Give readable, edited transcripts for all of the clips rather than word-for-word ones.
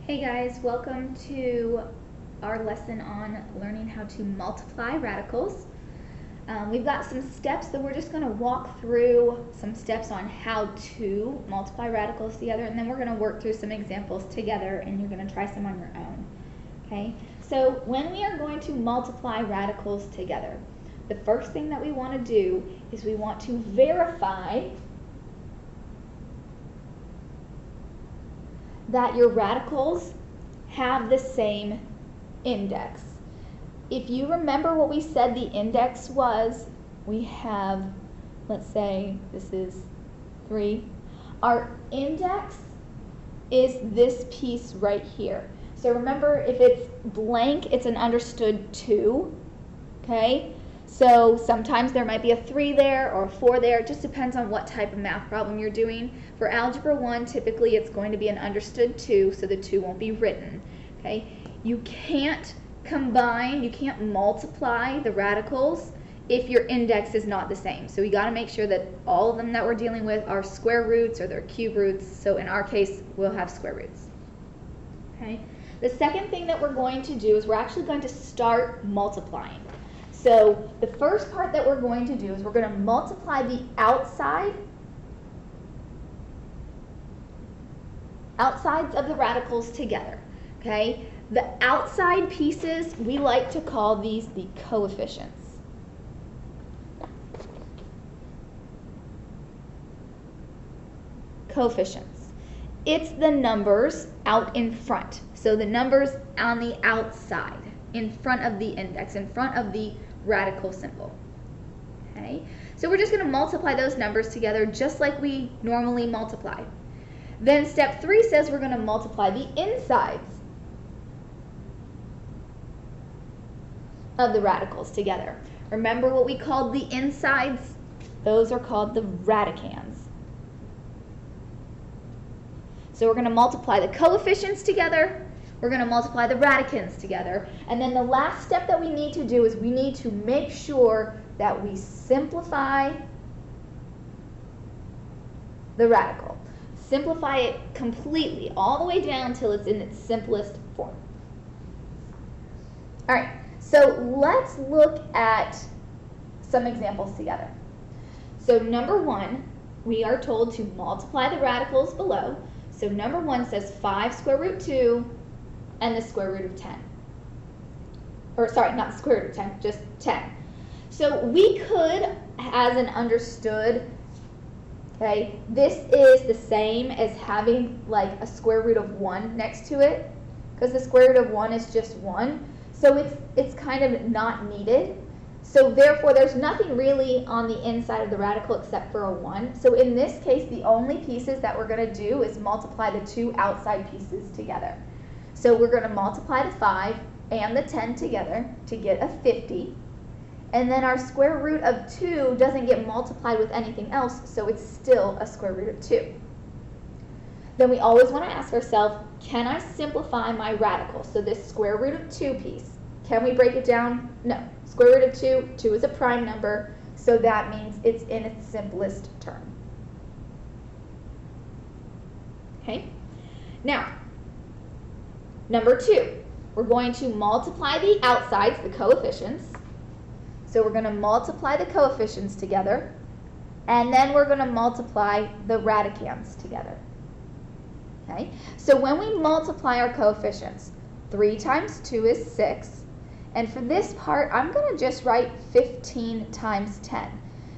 Hey guys, welcome to our lesson on learning how to multiply radicals. We've got some steps that we're just going to walk through, some steps on how to multiply radicals together, and then we're going to work through some examples together and you're going to try some on your own. Okay, so when we are going to multiply radicals together, the first thing that we want to do is we want to verify that your radicals have the same index. If you remember what we said the index was, we have, let's say this is 3. Our index is this piece right here. So remember, if it's blank, it's an understood 2, okay? So sometimes there might be a 3 there or a 4 there. It just depends on what type of math problem you're doing. For Algebra 1, typically it's going to be an understood 2, so the 2 won't be written. Okay? You can't combine, you can't multiply the radicals if your index is not the same. So we got to make sure that all of them that we're dealing with are square roots or they're cube roots. So in our case, we'll have square roots. Okay? The second thing that we're going to do is we're actually going to start multiplying. So the first part that we're going to do is we're going to multiply the outsides of the radicals together. Okay? The outside pieces, we like to call these the coefficients. Coefficients. It's the numbers out in front. So the numbers on the outside, in front of the index, in front of the radical symbol. Okay? So we're just going to multiply those numbers together just like we normally multiply. Then step 3 says we're going to multiply the insides of the radicals together. Remember what we called the insides? Those are called the radicands. So we're going to multiply the coefficients together. We're going to multiply the radicands together. And then the last step that we need to do is we need to make sure that we simplify the radical. Simplify it completely, all the way down until it's in its simplest form. All right, so let's look at some examples together. So number 1, we are told to multiply the radicals below. So number 1 says 5 square root 2 and the square root of 10. Or sorry, not the square root of 10, just 10. So we could, as an understood, okay, this is the same as having like a square root of 1 next to it, because the square root of 1 is just 1. So it's kind of not needed. So therefore, there's nothing really on the inside of the radical except for a 1. So in this case, the only pieces that we're going to do is multiply the 2 outside pieces together. So we're going to multiply the 5 and the 10 together to get a 50. And then our square root of 2 doesn't get multiplied with anything else, so it's still a square root of 2. Then we always want to ask ourselves, can I simplify my radical? So this square root of 2 piece, can we break it down? No. Square root of 2, 2 is a prime number, so that means it's in its simplest term. Okay? Now, number 2, we're going to multiply the outsides, the coefficients. So we're going to multiply the coefficients together, and then we're going to multiply the radicands together. Okay? So when we multiply our coefficients, 3 times 2 is 6. And for this part, I'm going to just write 15 times 10.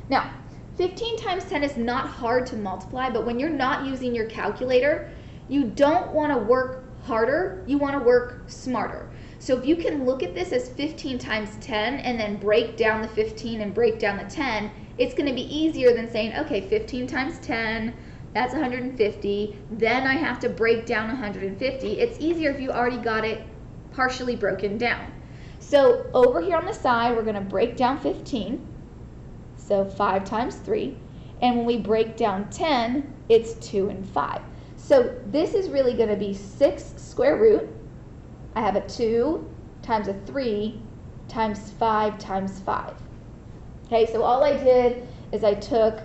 Now, 15 times 10 is not hard to multiply, but when you're not using your calculator, you don't want to work harder, you want to work smarter. So if you can look at this as 15 times 10 and then break down the 15 and break down the 10, it's going to be easier than saying, okay, 15 times 10, that's 150, then I have to break down 150. It's easier if you already got it partially broken down. So over here on the side, we're going to break down 15, so 5 times 3, and when we break down 10, it's 2 and 5. So this is really going to be 6 square root. I have a 2 times a 3 times 5 times 5. Okay, so all I did is I took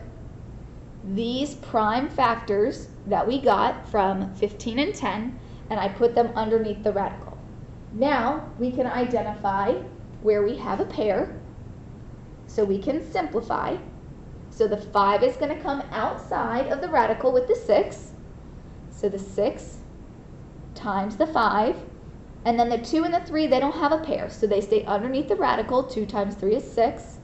these prime factors that we got from 15 and 10, and I put them underneath the radical. Now we can identify where we have a pair, so we can simplify. So the 5 is going to come outside of the radical with the 6. So the 6 times the 5. And then the 2 and the 3, they don't have a pair, so they stay underneath the radical. 2 times 3 is 6.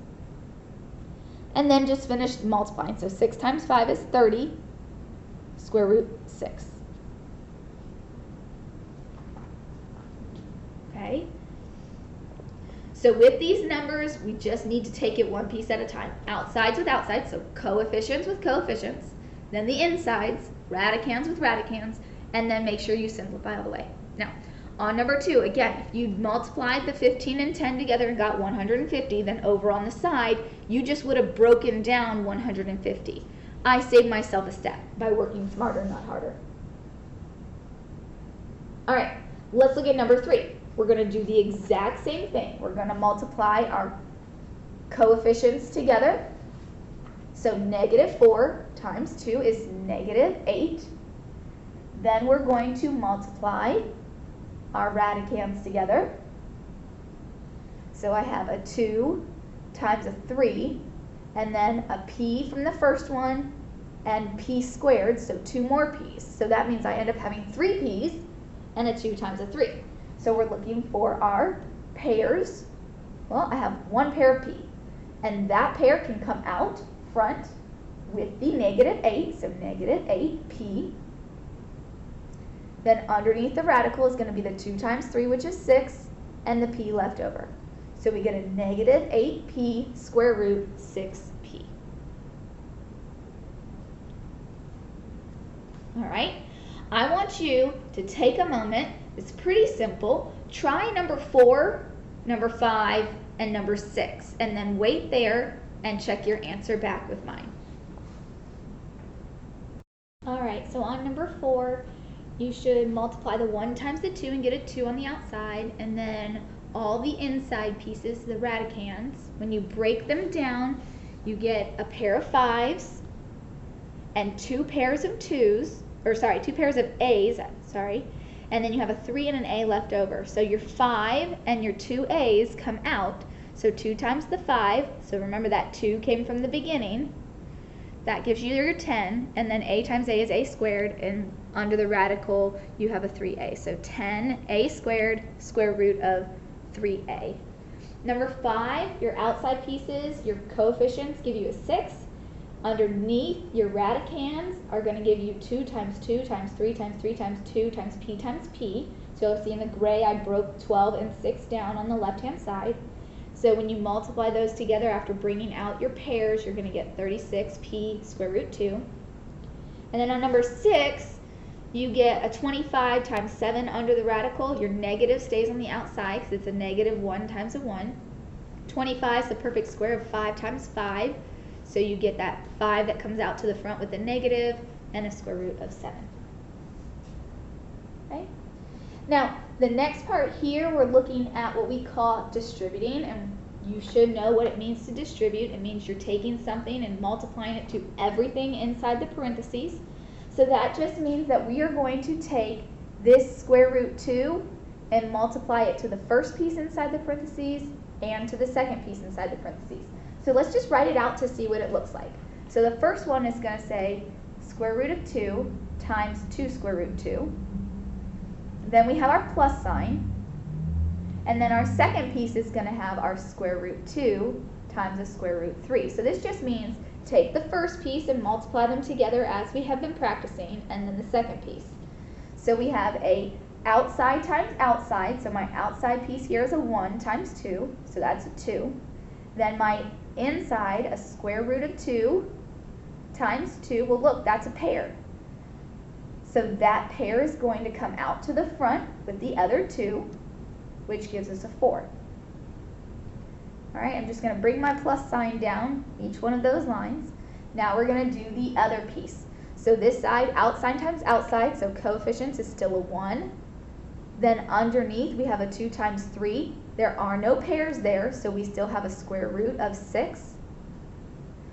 And then just finish multiplying. So 6 times 5 is 30, square root 6. Okay? So with these numbers, we just need to take it one piece at a time. Outsides with outsides, so coefficients with coefficients. Then the insides, radicands with radicands, and then make sure you simplify all the way. Now, on number 2, again, if you multiplied the 15 and 10 together and got 150, then over on the side, you just would have broken down 150. I saved myself a step by working smarter, not harder. All right, let's look at number 3. We're going to do the exact same thing. We're going to multiply our coefficients together. So negative 4 times 2 is negative 8. Then we're going to multiply our radicands together. So I have a 2 times a 3, and then a p from the first one, and p squared, so 2 more p's. So that means I end up having 3 p's and a 2 times a 3. So we're looking for our pairs. Well, I have one pair of p, and that pair can come out front with the negative 8, so negative 8p. Then underneath the radical is going to be the 2 times 3, which is 6, and the p left over. So we get a negative 8p square root 6p. All right, I want you to take a moment. It's pretty simple. Try number 4, number 5, and number 6, and then wait there and check your answer back with mine. All right, so on number 4, you should multiply the 1 times the 2 and get a 2 on the outside, and then all the inside pieces, the radicands, when you break them down, you get a pair of 5s and 2 pairs of 2s, or sorry, 2 pairs of A's, sorry, and then you have a 3 and an A left over. So your 5 and your 2 A's come out, so 2 times the 5, so remember that 2 came from the beginning, that gives you your 10, and then A times A is A squared, and under the radical you have a 3A. So 10A squared square root of 3A. Number 5, your outside pieces, your coefficients give you a 6. Underneath, your radicands are going to give you 2 times 2 times 3 times 3 times 2 times p. So you'll see in the gray I broke 12 and 6 down on the left-hand side. So when you multiply those together after bringing out your pairs, you're going to get 36p square root 2. And then on number 6, you get a 25 times 7 under the radical. Your negative stays on the outside because it's a negative 1 times a 1. 25 is the perfect square of 5 times 5. So you get that 5 that comes out to the front with a negative and a square root of 7. Okay? Now, the next part here, we're looking at what we call distributing, and you should know what it means to distribute. It means you're taking something and multiplying it to everything inside the parentheses. So that just means that we are going to take this square root 2 and multiply it to the first piece inside the parentheses and to the second piece inside the parentheses. So let's just write it out to see what it looks like. So the first one is going to say square root of 2 times 2 square root 2. Then we have our plus sign. And then our second piece is going to have our square root 2 times the square root 3. So this just means take the first piece and multiply them together as we have been practicing, and then the second piece. So we have a outside times outside. So my outside piece here is a 1 times 2. So that's a 2. Then my inside, a square root of 2 times 2. Well, look, that's a pair. So that pair is going to come out to the front with the other 2, which gives us a 4. All right, I'm just going to bring my plus sign down each one of those lines. Now we're going to do the other piece. So this side, outside times outside, so coefficients is still a 1. Then underneath, we have a 2 times 3. There are no pairs there, so we still have a square root of 6.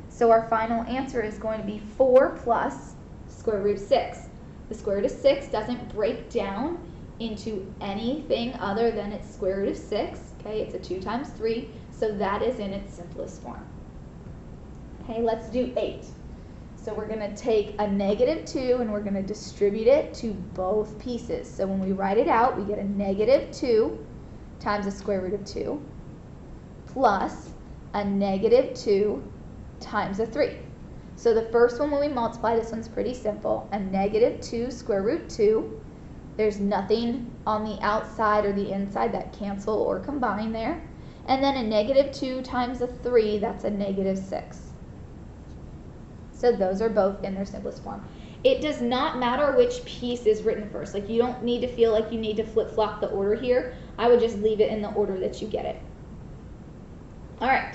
So our final answer is going to be 4 plus square root 6. The square root of 6 doesn't break down into anything other than its square root of 6. Okay, it's a 2 times 3, so that is in its simplest form. Okay, let's do 8. So we're going to take a negative 2 and we're going to distribute it to both pieces. So when we write it out, we get a negative 2 times the square root of 2 plus a negative 2 times a 3. So the first one, when we multiply, this one's pretty simple. A negative 2 square root 2. There's nothing on the outside or the inside that cancel or combine there. And then a negative 2 times a 3, that's a negative 6. So those are both in their simplest form. It does not matter which piece is written first. Like, you don't need to feel like you need to flip-flop the order here. I would just leave it in the order that you get it. All right.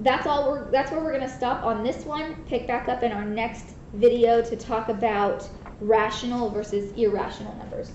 That's where we're going to stop on this one. Pick back up in our next video to talk about rational versus irrational numbers.